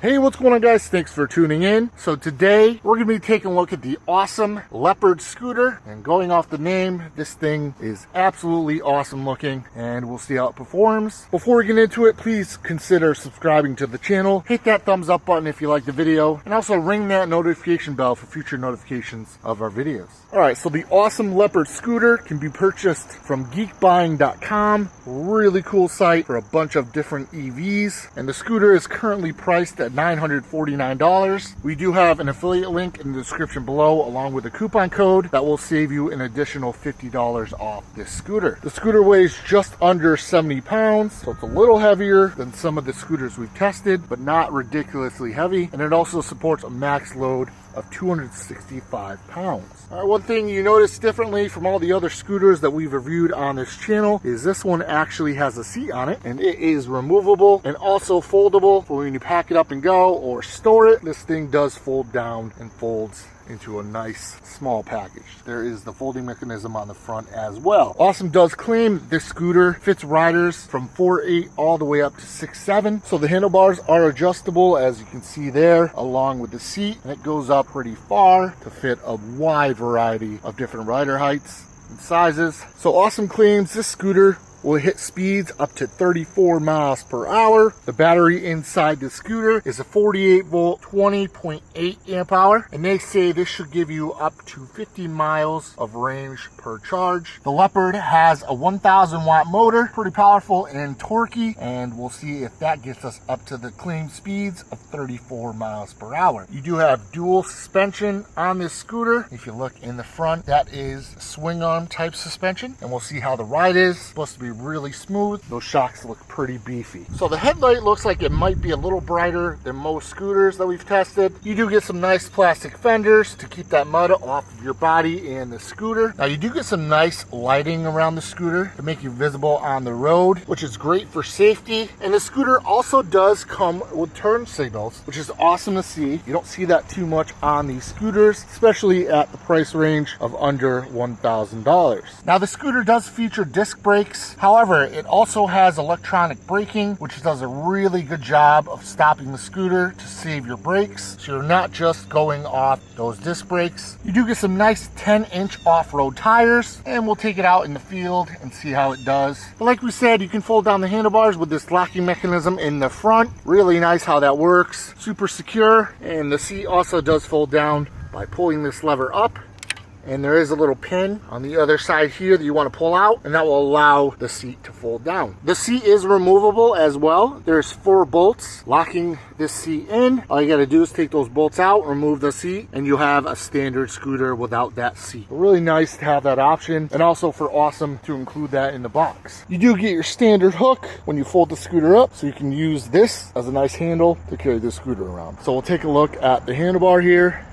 Hey, what's going on, guys? Thanks for tuning in. So today we're going to be taking a look at the Ausom Leopard scooter, and going off the name, this thing is absolutely awesome looking, and we'll see how it performs. Before we get into it, please consider subscribing to the channel. Hit that thumbs up button if you like the video, and also ring that notification bell for future notifications of our videos. All right, so the Ausom Leopard scooter can be purchased from geekbuying.com. Really cool site for a bunch of different EVs, and the scooter is currently priced at $949. We do have an affiliate link in the description below, along with a coupon code that will save you an additional $50 off this scooter. The scooter weighs just under 70 pounds, so it's a little heavier than some of the scooters we've tested, but not ridiculously heavy, and it also supports a max load of 265 pounds. All right, one thing you notice differently from all the other scooters that we've reviewed on this channel is this one actually has a seat on it, and it is removable and also foldable for when you pack it up and go or store it. This thing does fold down and folds into a nice small package. There is the folding mechanism on the front as well. Ausom does claim this scooter fits riders from 4'8" all the way up to 6'7". So the handlebars are adjustable, as you can see there, along with the seat, and it goes up pretty far to fit a wide variety of different rider heights and sizes. So Ausom claims this scooter will hit speeds up to 34 miles per hour. The battery inside the scooter is a 48 volt, 20.8 amp hour, and they say this should give you up to 50 miles of range per charge. The Leopard has a 1000 watt motor, pretty powerful and torquey, and we'll see if that gets us up to the claimed speeds of 34 miles per hour. You do have dual suspension on this scooter. If you look in the front, that is swing arm type suspension, and we'll see how the ride is. It's supposed to be really smooth. Those shocks look pretty beefy. So the headlight looks like it might be a little brighter than most scooters that we've tested. You do get some nice plastic fenders to keep that mud off of your body and the scooter. Now you do get some nice lighting around the scooter to make you visible on the road, which is great for safety. And the scooter also does come with turn signals, which is awesome to see. You don't see that too much on these scooters, especially at the price range of under $1,000. Now the scooter does feature disc brakes. However, it also has electronic braking, which does a really good job of stopping the scooter to save your brakes, so you're not just going off those disc brakes. You do get some nice 10-inch off-road tires, and we'll take it out in the field and see how it does. But like we said, you can fold down the handlebars with this locking mechanism in the front. Really nice how that works. Super secure, and the seat also does fold down by pulling this lever up. And there is a little pin on the other side here that you want to pull out, and that will allow the seat to fold down. The seat is removable as well. There's 4 bolts locking this seat in. All you got to do is take those bolts out, remove the seat, and you have a standard scooter without that seat. Really nice to have that option, and also for Ausom to include that in the box. You do get your standard hook when you fold the scooter up, so you can use this as a nice handle to carry the scooter around. So we'll take a look at the handlebar here.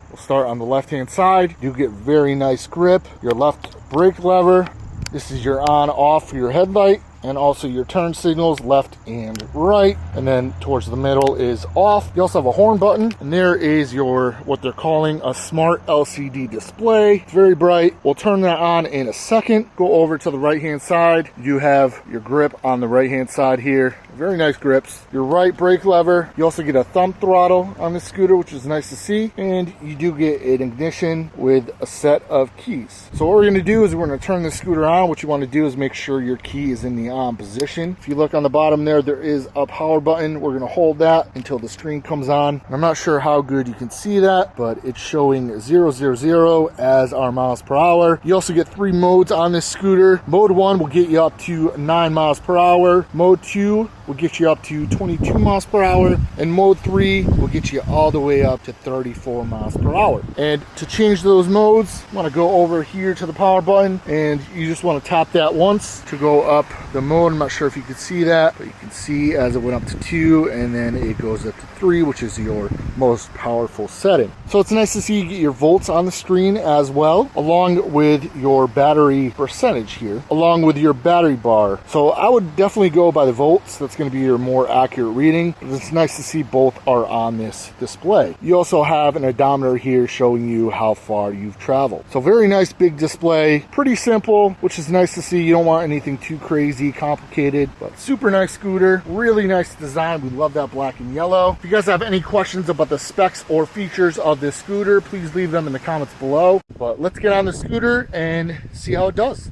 We'll start on the left-hand side. You get very nice grip. Your left brake lever. This is your on-off for your headlight, and also your turn signals left and right. And then towards the middle is off. You also have a horn button, and there is your, what they're calling a smart LCD display. It's very bright. We'll turn that on in a second. Go over to the right-hand side. You have your grip on the right-hand side here. Very nice grips. Your right brake lever. You also get a thumb throttle on this scooter, which is nice to see. And you do get an ignition with a set of keys. So what we're going to do is we're going to turn the scooter on. What you want to do is make sure your key is in the on position. If you look on the bottom there, there is a power button. We're going to hold that until the screen comes on. And I'm not sure how good you can see that, but it's showing 000 as our miles per hour. You also get 3 modes on this scooter. Mode 1 will get you up to 9 miles per hour. Mode 2 will get you up to 22 miles per hour, and mode 3 will get you all the way up to 34 miles per hour. And to change those modes, you want to go over here to the power button, and you just want to tap that once to go up the mode. I'm not sure if you can see that, but you can see as it went up to 2, and then it goes up to 3, which is your most powerful setting. So it's nice to see you get your volts on the screen as well, along with your battery percentage here, along with your battery bar. So I would definitely go by the volts. That's that's going to be your more accurate reading. It's nice to see both are on this display. You also have an odometer here showing you how far you've traveled. So very nice big display, pretty simple, which is nice to see. You don't want anything too crazy, complicated, but super nice scooter, really nice design. We love that black and yellow. If you guys have any questions about the specs or features of this scooter, please leave them in the comments below. But let's get on the scooter and see how it does.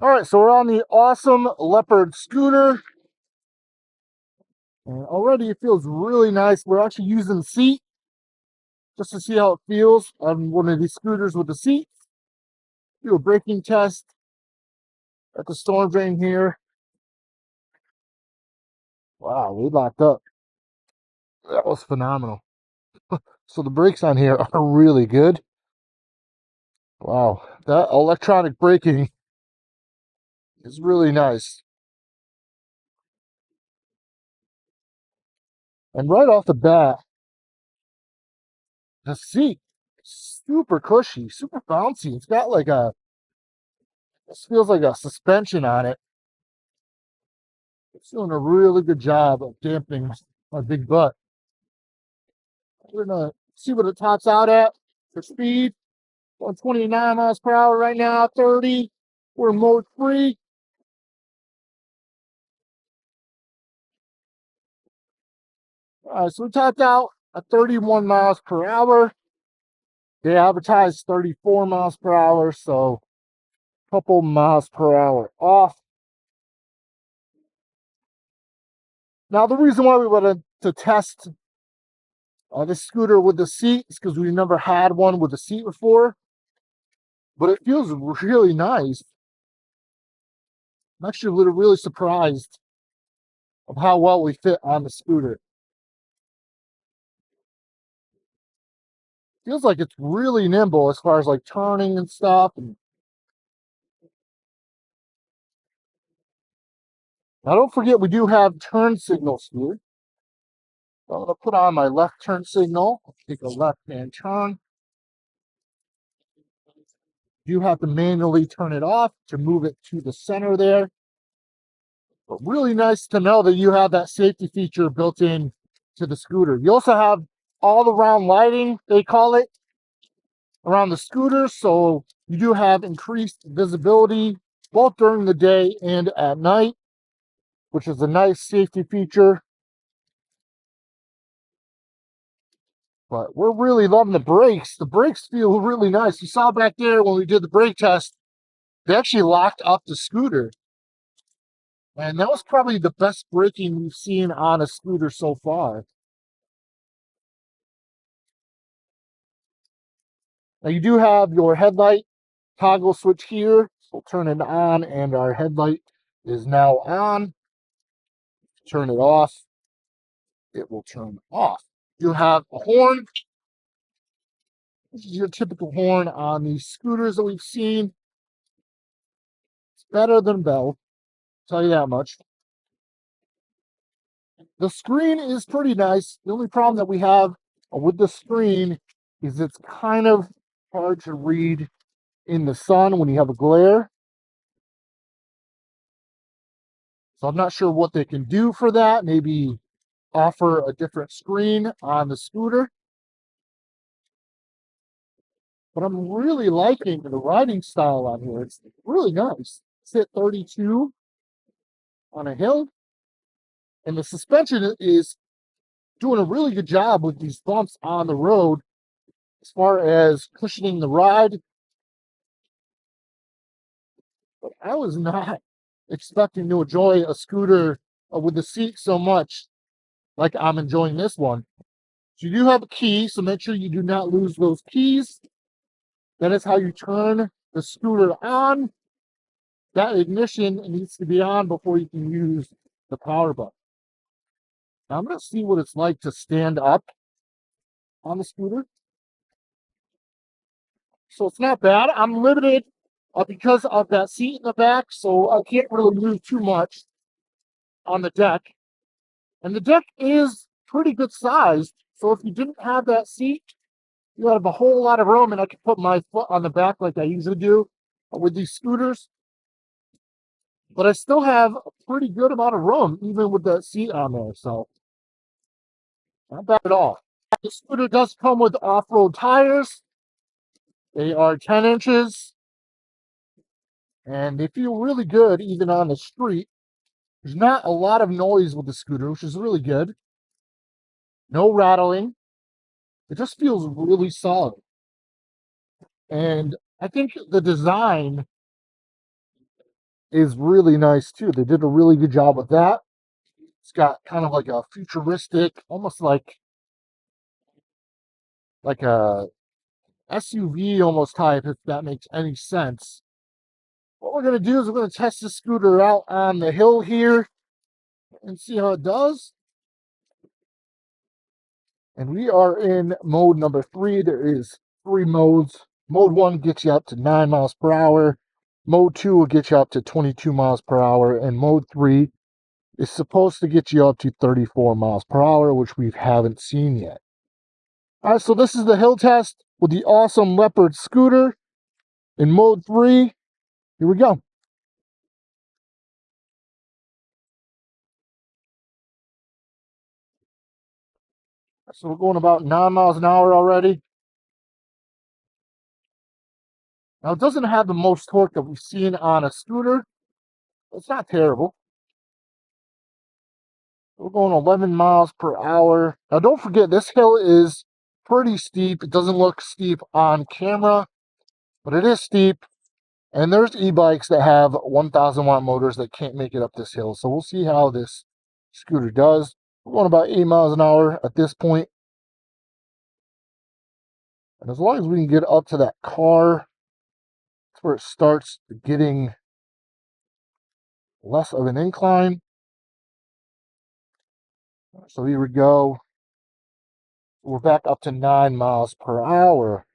All right, so we're on the Ausom Leopard scooter. And already it feels really nice. We're actually using the seat just to see how it feels on one of these scooters with the seat. Do a braking test at the storm drain here. Wow, we locked up. That was phenomenal. So the brakes on here are really good. Wow, that electronic braking is really nice. And right off the bat, the seat, super cushy, super bouncy. It's got like this feels like a suspension on it. It's doing a really good job of dampening my big butt. We're gonna see what it tops out at for speed. 129 miles per hour right now, 30. We're mode free. All right, so we topped out at 31 miles per hour. They advertised 34 miles per hour, so a couple miles per hour off. Now, the reason why we wanted to test this scooter with the seat is because we never had one with a seat before, but it feels really nice. I'm actually really surprised of how well we fit on the scooter. Feels like it's really nimble as far as like turning and stuff. And now don't forget, we do have turn signals here. So I'm going to put on my left turn signal. Take a left-hand turn. You have to manually turn it off to move it to the center there. But really nice to know that you have that safety feature built in to the scooter. You also have all around lighting, they call it, around the scooter. So you do have increased visibility both during the day and at night, which is a nice safety feature. But we're really loving the brakes. The brakes feel really nice. You saw back there when we did the brake test, they actually locked up the scooter. And that was probably the best braking we've seen on a scooter so far. Now you do have your headlight toggle switch here. So we'll turn it on and our headlight is now on. Turn it off, it will turn off. You have a horn. This is your typical horn on these scooters that we've seen. It's better than Bell, tell you that much. The screen is pretty nice. The only problem that we have with the screen is it's kind of hard to read in the sun when you have a glare. So I'm not sure what they can do for that. Maybe offer a different screen on the scooter. But I'm really liking the riding style on here. It's really nice. It's at 32 on a hill. And the suspension is doing a really good job with these bumps on the road as far as cushioning the ride. But I was not expecting to enjoy a scooter with the seat so much like I'm enjoying this one. So you do have a key, so make sure you do not lose those keys. That is how you turn the scooter on. That ignition needs to be on before you can use the power button. Now I'm going to see what it's like to stand up on the scooter. So it's not bad. I'm limited because of that seat in the back, so I can't really move too much on the deck. And the deck is pretty good sized, so if you didn't have that seat, you have a whole lot of room, and I can put my foot on the back like I usually do with these scooters. but I still have a pretty good amount of room, even with the seat on there, so not bad at all. The scooter does come with off-road tires. They are 10 inches, and they feel really good even on the street. There's not a lot of noise with the scooter, which is really good. No rattling. It just feels really solid. And I think the design is really nice too. They did a really good job with that. It's got kind of like a futuristic, almost like a SUV almost type, if that makes any sense. What we're going to do is we're going to test the scooter out on the hill here and see how it does. And we are in mode number 3. There is 3 modes. Mode 1 gets you up to 9 miles per hour. Mode 2 will get you up to 22 miles per hour. And mode 3 is supposed to get you up to 34 miles per hour, which we haven't seen yet. All right, so this is the hill test with the Ausom Leopard scooter in mode 3. Here we go. So we're going about 9 miles an hour already. Now, it doesn't have the most torque that we've seen on a scooter. It's not terrible. We're going 11 miles per hour. Now, don't forget, this hill is pretty steep. It doesn't look steep on camera, but it is steep. And there's e-bikes that have 1,000 watt motors that can't make it up this hill. So we'll see how this scooter does. We're going about 8 miles an hour at this point. And as long as we can get up to that car, that's where it starts getting less of an incline. So here we go. We're back up to 9 miles per hour.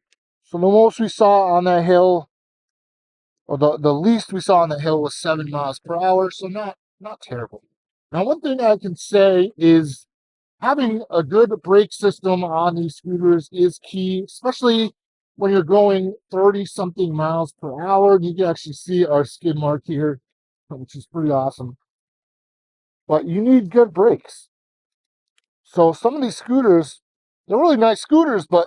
So the most we saw on that hill, or the least we saw on the hill was 7 miles per hour. So not terrible. Now, one thing I can say is having a good brake system on these scooters is key, especially when you're going 30-something miles per hour. You can actually see our skid mark here, which is pretty awesome. But you need good brakes. So some of these scooters, they're really nice scooters, but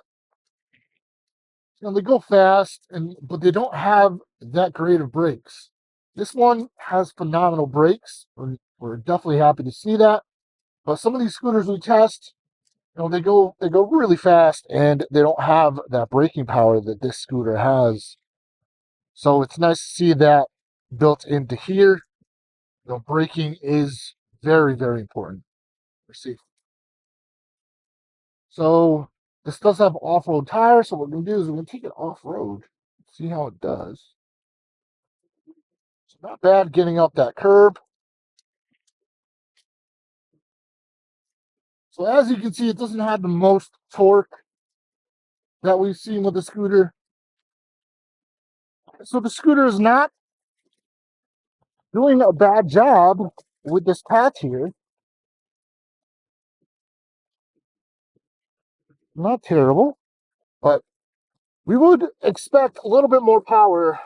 they go fast, but they don't have that great of brakes. This one has phenomenal brakes. We're definitely happy to see that. But some of these scooters we test, they go really fast, and they don't have that braking power that this scooter has. So it's nice to see that built into here. Braking is very, very important for safety. So this does have off-road tires. So what we're going to do is we're going to take it off-road, see how it does. It's not bad getting up that curb. So as you can see, it doesn't have the most torque that we've seen with the scooter. So the scooter is not doing a bad job with this path here. Not terrible, but we would expect a little bit more power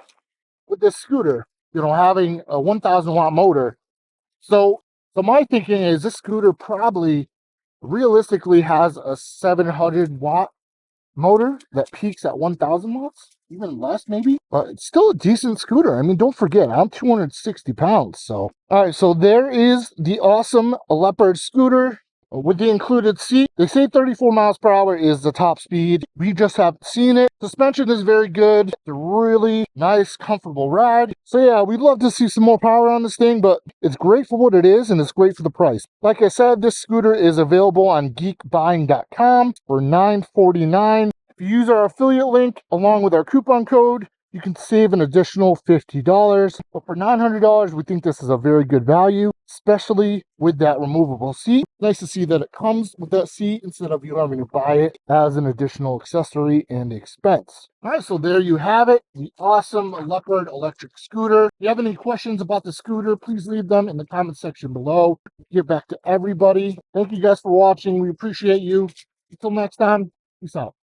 with this scooter, having a 1,000 watt motor. So my thinking is this scooter probably realistically has a 700 watt motor that peaks at 1,000 watts, even less maybe, but it's still a decent scooter. I mean, don't forget, I'm 260 pounds. So all right, so there is the Ausom Leopard scooter with the included seat. They say 34 miles per hour is the top speed. We just haven't seen it. Suspension is very good. It's a really nice, comfortable ride. So yeah, we'd love to see some more power on this thing, but it's great for what it is, and it's great for the price. Like I said, this scooter is available on geekbuying.com for $949. If you use our affiliate link along with our coupon code, you can save an additional $50. But for $900, we think this is a very good value, especially with that removable seat. Nice to see that it comes with that seat instead of you having to buy it as an additional accessory and expense. All right, so there you have it, the Ausom Leopard electric scooter. If you have any questions about the scooter, please leave them in the comment section below. Get back to everybody. Thank you guys for watching. We appreciate you. Until next time, peace out.